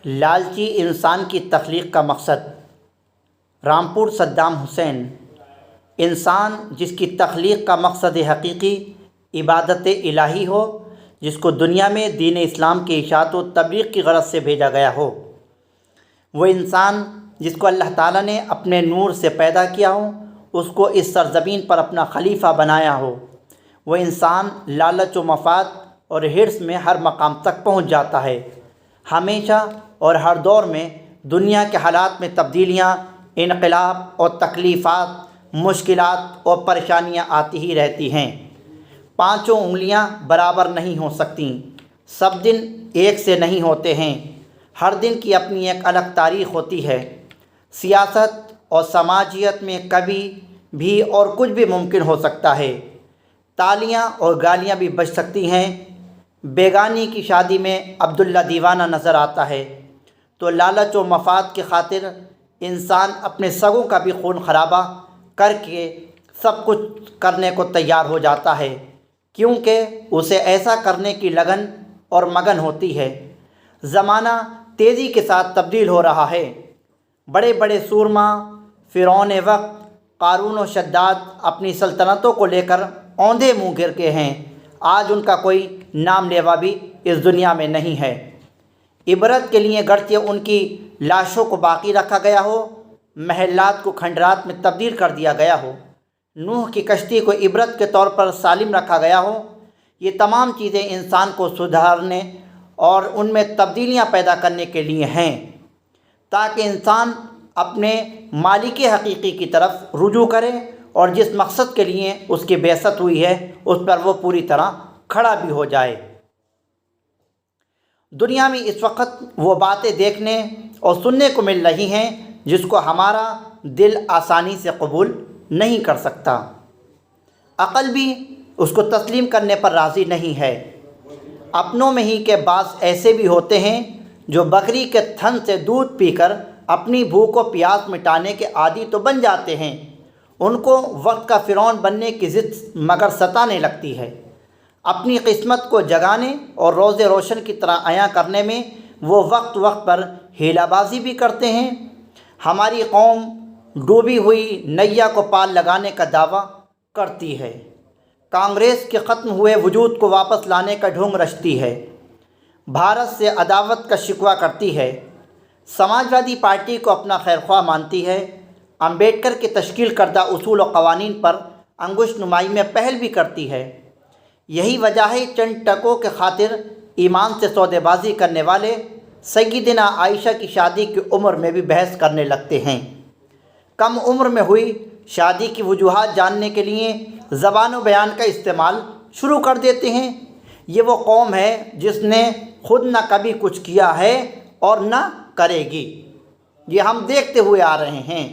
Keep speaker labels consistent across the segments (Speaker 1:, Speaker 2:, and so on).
Speaker 1: لالچی انسان کی تخلیق کا مقصد۔ Rampur Saddam Hussein. انسان جس کی تخلیق کا مقصد حقیقی عبادت الہی ہو، جس کو دنیا میں دین اسلام کی اشاعت و تبلیغ کی غرض سے بھیجا گیا ہو، وہ انسان جس کو اللہ تعالیٰ نے اپنے نور سے پیدا کیا ہو، اس کو اس سرزمین پر اپنا خلیفہ بنایا ہو، وہ انسان لالچ و مفاد اور حرص میں ہر مقام تک پہنچ جاتا ہے۔ ہمیشہ اور ہر دور میں دنیا کے حالات میں تبدیلیاں، انقلاب اور تکلیفات، مشکلات اور پریشانیاں آتی ہی رہتی ہیں۔ پانچوں انگلیاں برابر نہیں ہو سکتیں، سب دن ایک سے نہیں ہوتے ہیں، ہر دن کی اپنی ایک الگ تاریخ ہوتی ہے۔ سیاست اور سماجیت میں کبھی بھی اور کچھ بھی ممکن ہو سکتا ہے، تالیاں اور گالیاں بھی بج سکتی ہیں۔ بیگانی کی شادی میں عبداللہ دیوانہ نظر آتا ہے تو لالچ و مفاد کی خاطر انسان اپنے سگوں کا بھی خون خرابہ کر کے سب کچھ کرنے کو تیار ہو جاتا ہے، کیونکہ اسے ایسا کرنے کی لگن اور مگن ہوتی ہے۔ زمانہ تیزی کے ساتھ تبدیل ہو رہا ہے۔ بڑے بڑے سورما فرعون وقت قارون و شداد اپنی سلطنتوں کو لے کر اوندھے منہ گر کے ہیں، آج ان کا کوئی نام لیوا بھی اس دنیا میں نہیں ہے۔ عبرت کے لیے گرچہ ان کی لاشوں کو باقی رکھا گیا ہو، محلات کو کھنڈرات میں تبدیل کر دیا گیا ہو، نوح کی کشتی کو عبرت کے طور پر سالم رکھا گیا ہو، یہ تمام چیزیں انسان کو سدھارنے اور ان میں تبدیلیاں پیدا کرنے کے لیے ہیں، تاکہ انسان اپنے مالک حقیقی کی طرف رجوع کرے اور جس مقصد کے لیے اس کی بعثت ہوئی ہے اس پر وہ پوری طرح کھڑا بھی ہو جائے۔ دنیا میں اس وقت وہ باتیں دیکھنے اور سننے کو مل رہی ہیں جس کو ہمارا دل آسانی سے قبول نہیں کر سکتا، عقل بھی اس کو تسلیم کرنے پر راضی نہیں ہے۔ اپنوں میں ہی کے بعض ایسے بھی ہوتے ہیں جو بکری کے تھن سے دودھ پی کر اپنی بھوک و پیاس مٹانے کے عادی تو بن جاتے ہیں، ان کو وقت کا فرعون بننے کی ضد مگر ستانے لگتی ہے۔ اپنی قسمت کو جگانے اور روز روشن کی طرح عیاں کرنے میں وہ وقت وقت پر ہیلہ بازی بھی کرتے ہیں۔ ہماری قوم ڈوبی ہوئی نیا کو پال لگانے کا دعویٰ کرتی ہے، کانگریس کے ختم ہوئے وجود کو واپس لانے کا ڈھونگ رچتی ہے، بھارت سے عداوت کا شکوہ کرتی ہے، سماجوادی پارٹی کو اپنا خیرخواہ مانتی ہے، امبیڈکر کی تشکیل کردہ اصول و قوانین پر انگشت نمائی میں پہل بھی کرتی ہے۔ یہی وجہ ہے چند ٹکوں کے خاطر ایمان سے سودے بازی کرنے والے سیدنا عائشہ کی شادی کی عمر میں بھی بحث کرنے لگتے ہیں۔ کم عمر میں ہوئی شادی کی وجوہات جاننے کے لیے زبان و بیان کا استعمال شروع کر دیتے ہیں۔ یہ وہ قوم ہے جس نے خود نہ کبھی کچھ کیا ہے اور نہ کرے گی، یہ ہم دیکھتے ہوئے آ رہے ہیں۔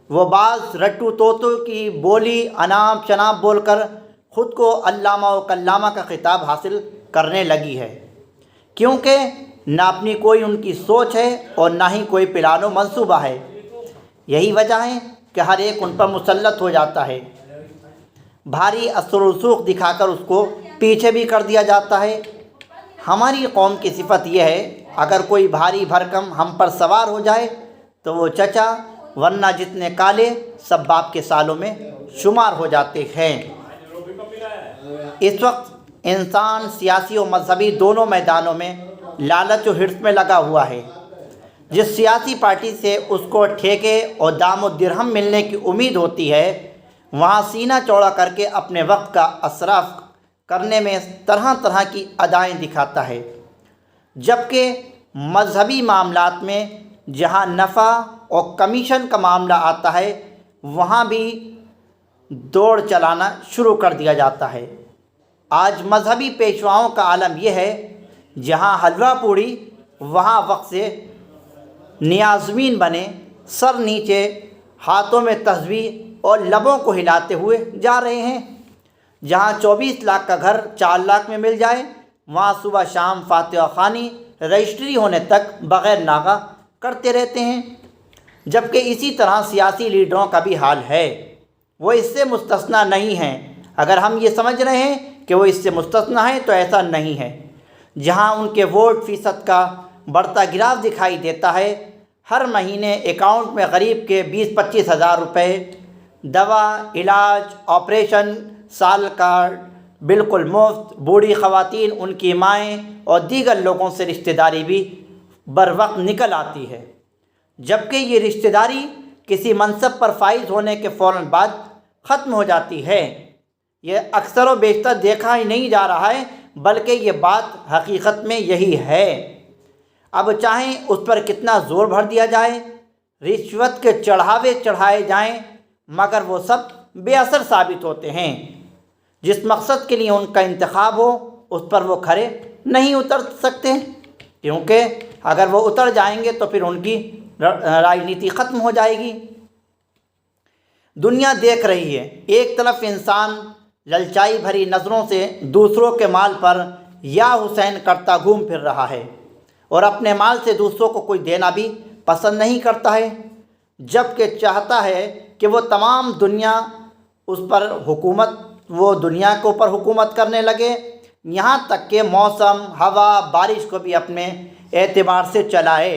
Speaker 1: وہ بعض رٹو توتوں کی بولی اناپ شناپ بول کر خود کو علامہ و کلامہ کا خطاب حاصل کرنے لگی ہے، کیونکہ نہ اپنی کوئی ان کی سوچ ہے اور نہ ہی کوئی پلان و منصوبہ ہے۔ یہی وجہ ہے کہ ہر ایک ان پر مسلط ہو جاتا ہے، بھاری اثر و رسوخ دکھا کر اس کو پیچھے بھی کر دیا جاتا ہے۔ ہماری قوم کی صفت یہ ہے، اگر کوئی بھاری بھرکم ہم پر سوار ہو جائے تو وہ چچا، ورنہ جتنے کالے سب باپ کے سالوں میں شمار ہو جاتے ہیں۔ اس وقت انسان سیاسی و مذہبی دونوں میدانوں میں لالچ و حرص میں لگا ہوا ہے۔ جس سیاسی پارٹی سے اس کو ٹھیکے اور دام و درہم ملنے کی امید ہوتی ہے، وہاں سینہ چوڑا کر کے اپنے وقت کا اسراف کرنے میں طرح طرح کی ادائیں دکھاتا ہے، جبکہ مذہبی معاملات میں جہاں نفع اور کمیشن کا معاملہ آتا ہے وہاں بھی دوڑ چلانا شروع کر دیا جاتا ہے۔ آج مذہبی پیشواؤں کا عالم یہ ہے، جہاں حلوہ پوڑی وہاں وقت سے نیازمین بنے سر نیچے ہاتھوں میں تسبیح اور لبوں کو ہلاتے ہوئے جا رہے ہیں۔ جہاں 24 لاکھ کا گھر 4 لاکھ میں مل جائے، وہاں صبح شام فاتحہ خوانی رجسٹری ہونے تک بغیر ناغہ کرتے رہتے ہیں۔ جبکہ اسی طرح سیاسی لیڈروں کا بھی حال ہے، وہ اس سے مستثنیٰ نہیں ہیں۔ اگر ہم یہ سمجھ رہے ہیں کہ وہ اس سے مستثنیٰ ہیں تو ایسا نہیں ہے۔ جہاں ان کے ووٹ فیصد کا بڑھتا گراف دکھائی دیتا ہے۔ ہر مہینے اکاؤنٹ میں غریب کے 20-25 ہزار روپے، دوا، علاج، آپریشن، سال کا بالکل مفت، بوڑھی خواتین، ان کی مائیں اور دیگر لوگوں سے رشتہ داری بھی بر وقت نکل آتی ہے، جبکہ یہ رشتہ داری کسی منصب پر فائز ہونے کے فوراً بعد ختم ہو جاتی ہے۔ یہ اکثر و بیشتر دیکھا ہی نہیں جا رہا ہے، بلکہ یہ بات حقیقت میں یہی ہے۔ اب چاہیں اس پر کتنا زور بھر دیا جائے، رشوت کے چڑھاوے چڑھائے جائیں، مگر وہ سب بے اثر ثابت ہوتے ہیں۔ جس مقصد کے لیے ان کا انتخاب ہو اس پر وہ کھرے نہیں اتر سکتے، کیونکہ اگر وہ اتر جائیں گے تو پھر ان کی راجنیتی ختم ہو جائے گی۔ دنیا دیکھ رہی ہے، ایک طرف انسان للچائی بھری نظروں سے دوسروں کے مال پر یا حسین کرتا گھوم پھر رہا ہے، اور اپنے مال سے دوسروں کو کوئی دینا بھی پسند نہیں کرتا ہے، جبکہ چاہتا ہے کہ وہ تمام دنیا اس پر حکومت وہ دنیا کے اوپر حکومت کرنے لگے، یہاں تک کہ موسم، ہوا، بارش کو بھی اپنے اعتبار سے چلائے۔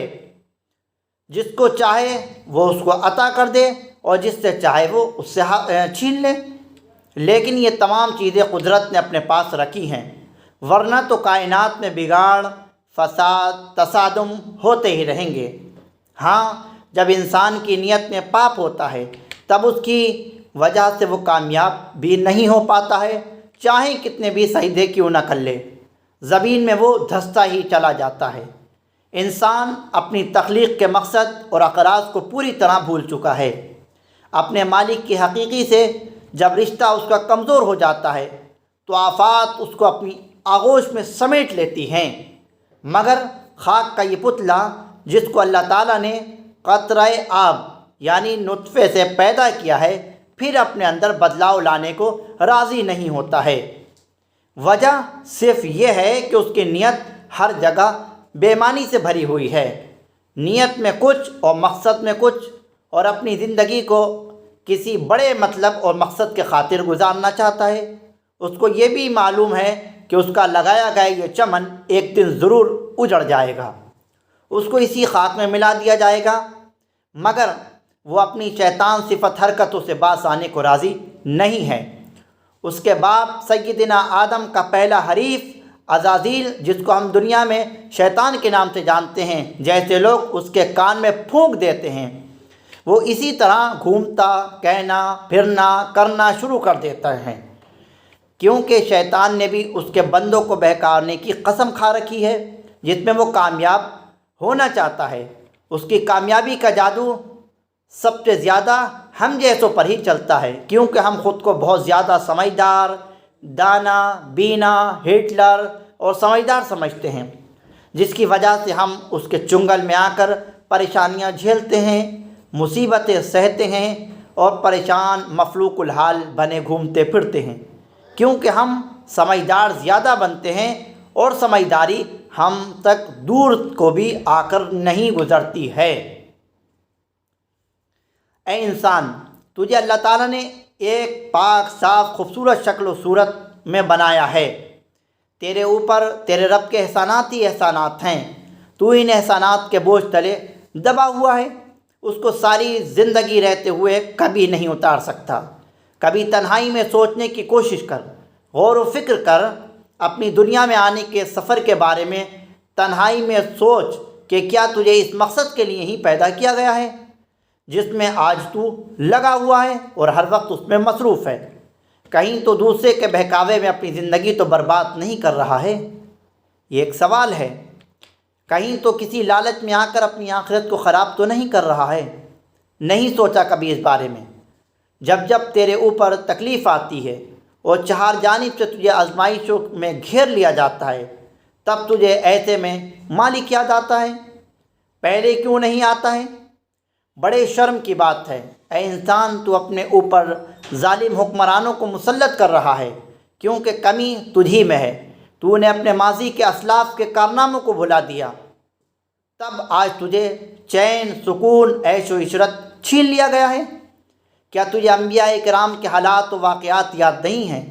Speaker 1: جس کو چاہے وہ اس کو عطا کر دے اور جس سے چاہے وہ اس سے چھین لے، لیکن یہ تمام چیزیں قدرت نے اپنے پاس رکھی ہیں، ورنہ تو کائنات میں بگاڑ، فساد، تصادم ہوتے ہی رہیں گے۔ ہاں، جب انسان کی نیت میں پاپ ہوتا ہے تب اس کی وجہ سے وہ کامیاب بھی نہیں ہو پاتا ہے، چاہے کتنے بھی سجدے کیوں نہ کر لے، زمین میں وہ دھستا ہی چلا جاتا ہے۔ انسان اپنی تخلیق کے مقصد اور اغراض کو پوری طرح بھول چکا ہے۔ اپنے مالک کی حقیقی سے جب رشتہ اس کا کمزور ہو جاتا ہے تو آفات اس کو اپنی آغوش میں سمیٹ لیتی ہیں، مگر خاک کا یہ پتلا جس کو اللہ تعالیٰ نے قطرہ آب یعنی نطفے سے پیدا کیا ہے، پھر اپنے اندر بدلاؤ لانے کو راضی نہیں ہوتا ہے۔ وجہ صرف یہ ہے کہ اس کی نیت ہر جگہ بے معنی سے بھری ہوئی ہے، نیت میں کچھ اور مقصد میں کچھ، اور اپنی زندگی کو کسی بڑے مطلب اور مقصد کے خاطر گزارنا چاہتا ہے۔ اس کو یہ بھی معلوم ہے کہ اس کا لگایا گیا یہ چمن ایک دن ضرور اجڑ جائے گا، اس کو اسی خاک میں ملا دیا جائے گا، مگر وہ اپنی شیطان صفت حرکتوں سے باز آنے کو راضی نہیں ہے۔ اس کے باپ سیدنا آدم کا پہلا حریف عزازیل، جس کو ہم دنیا میں شیطان کے نام سے جانتے ہیں، جیسے لوگ اس کے کان میں پھونک دیتے ہیں، وہ اسی طرح گھومتا، کہنا، پھرنا، کرنا شروع کر دیتا ہے، کیونکہ شیطان نے بھی اس کے بندوں کو بہکانے کی قسم کھا رکھی ہے، جس میں وہ کامیاب ہونا چاہتا ہے۔ اس کی کامیابی کا جادو سب سے زیادہ ہم جیسوں پر ہی چلتا ہے، کیونکہ ہم خود کو بہت زیادہ سمجھدار، دانا، بینا، ہٹلر اور سمجھدار سمجھتے ہیں، جس کی وجہ سے ہم اس کے چنگل میں آ کر پریشانیاں جھیلتے ہیں، مصیبتیں سہتے ہیں اور پریشان مفلوق الحال بنے گھومتے پھرتے ہیں، کیونکہ ہم سمجھدار زیادہ بنتے ہیں اور سمجھداری ہم تک دور کو بھی آ کر نہیں گزرتی ہے۔ اے انسان، تجھے اللہ تعالیٰ نے ایک پاک، صاف، خوبصورت شکل و صورت میں بنایا ہے۔ تیرے اوپر تیرے رب کے احسانات ہی احسانات ہیں، تو ان احسانات کے بوجھ تلے دبا ہوا ہے، اس کو ساری زندگی رہتے ہوئے کبھی نہیں اتار سکتا۔ کبھی تنہائی میں سوچنے کی کوشش کر، غور و فکر کر، اپنی دنیا میں آنے کے سفر کے بارے میں تنہائی میں سوچ کہ کیا تجھے اس مقصد کے لیے ہی پیدا کیا گیا ہے جس میں آج تو لگا ہوا ہے اور ہر وقت اس میں مصروف ہے۔ کہیں تو دوسرے کے بہکاوے میں اپنی زندگی تو برباد نہیں کر رہا ہے؟ یہ ایک سوال ہے۔ کہیں تو کسی لالچ میں آ کر اپنی آخرت کو خراب تو نہیں کر رہا ہے؟ نہیں سوچا کبھی اس بارے میں؟ جب جب تیرے اوپر تکلیف آتی ہے اور چہار جانب سے تجھے آزمائشوں میں گھیر لیا جاتا ہے، تب تجھے ایسے میں مالک یاد آتا ہے؟ پہلے کیوں نہیں آتا ہے؟ بڑے شرم کی بات ہے، اے انسان، تو اپنے اوپر ظالم حکمرانوں کو مسلط کر رہا ہے، کیونکہ کمی تجھی میں ہے۔ تو نے اپنے ماضی کے اسلاف کے کارناموں کو بھلا دیا، تب آج تجھے چین، سکون، عیش و عشرت چھین لیا گیا ہے۔ کیا تجھے انبیاء کرام کے حالات و واقعات یاد نہیں ہیں،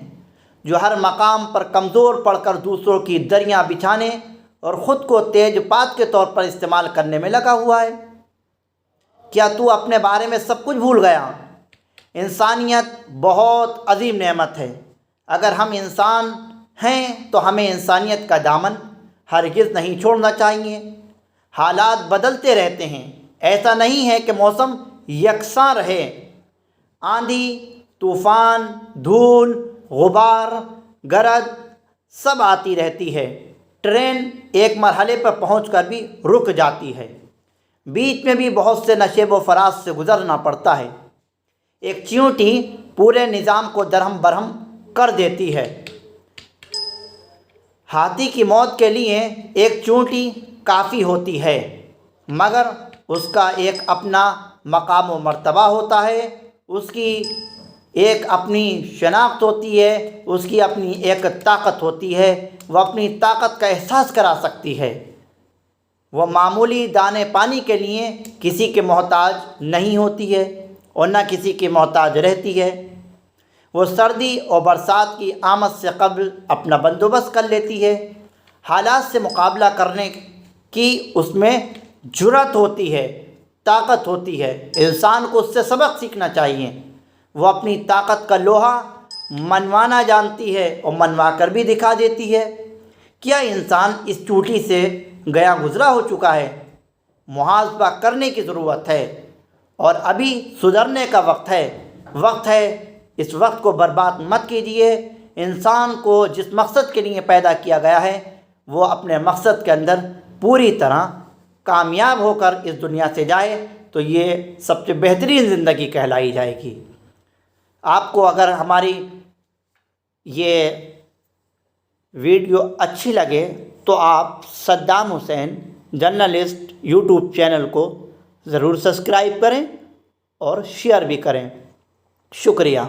Speaker 1: جو ہر مقام پر کمزور پڑ کر دوسروں کی دریاں بچھانے اور خود کو تیز پات کے طور پر استعمال کرنے میں لگا ہوا ہے۔ کیا تو اپنے بارے میں سب کچھ بھول گیا؟ انسانیت بہت عظیم نعمت ہے۔ اگر ہم انسان ہیں تو ہمیں انسانیت کا دامن ہرگز نہیں چھوڑنا چاہیے۔ حالات بدلتے رہتے ہیں، ایسا نہیں ہے کہ موسم یکساں رہے۔ آندھی، طوفان، دھول، غبار، گرد سب آتی رہتی ہے۔ ٹرین ایک مرحلے پر پہنچ کر بھی رک جاتی ہے، بیچ میں بھی بہت سے نشیب و فراز سے گزرنا پڑتا ہے۔ ایک چیونٹی پورے نظام کو درہم برہم کر دیتی ہے۔ ہاتھی کی موت کے لیے ایک چیونٹی کافی ہوتی ہے، مگر اس کا ایک اپنا مقام و مرتبہ ہوتا ہے، اس کی ایک اپنی شناخت ہوتی ہے، اس کی اپنی ایک طاقت ہوتی ہے، وہ اپنی طاقت کا احساس کرا سکتی ہے۔ وہ معمولی دانے پانی کے لیے کسی کے محتاج نہیں ہوتی ہے اور نہ کسی کی محتاج رہتی ہے۔ وہ سردی اور برسات کی آمد سے قبل اپنا بندوبست کر لیتی ہے۔ حالات سے مقابلہ کرنے کی اس میں جرأت ہوتی ہے، طاقت ہوتی ہے۔ انسان کو اس سے سبق سیکھنا چاہیے۔ وہ اپنی طاقت کا لوہا منوانا جانتی ہے اور منوا کر بھی دکھا دیتی ہے۔ کیا انسان اس چوٹی سے گیا گزرا ہو چکا ہے؟ محاسبہ کرنے کی ضرورت ہے اور ابھی سدھرنے کا وقت ہے۔ اس وقت کو برباد مت کیجیے۔ انسان کو جس مقصد کے لیے پیدا کیا گیا ہے وہ اپنے مقصد کے اندر پوری طرح کامیاب ہو کر اس دنیا سے جائے تو یہ سب سے بہترین زندگی کہلائی جائے گی۔ آپ کو اگر ہماری یہ ویڈیو اچھی لگے تو آپ Saddam Hussein journalist YouTube channel کو ضرور سبسکرائب کریں اور شیئر بھی کریں۔ شکریہ۔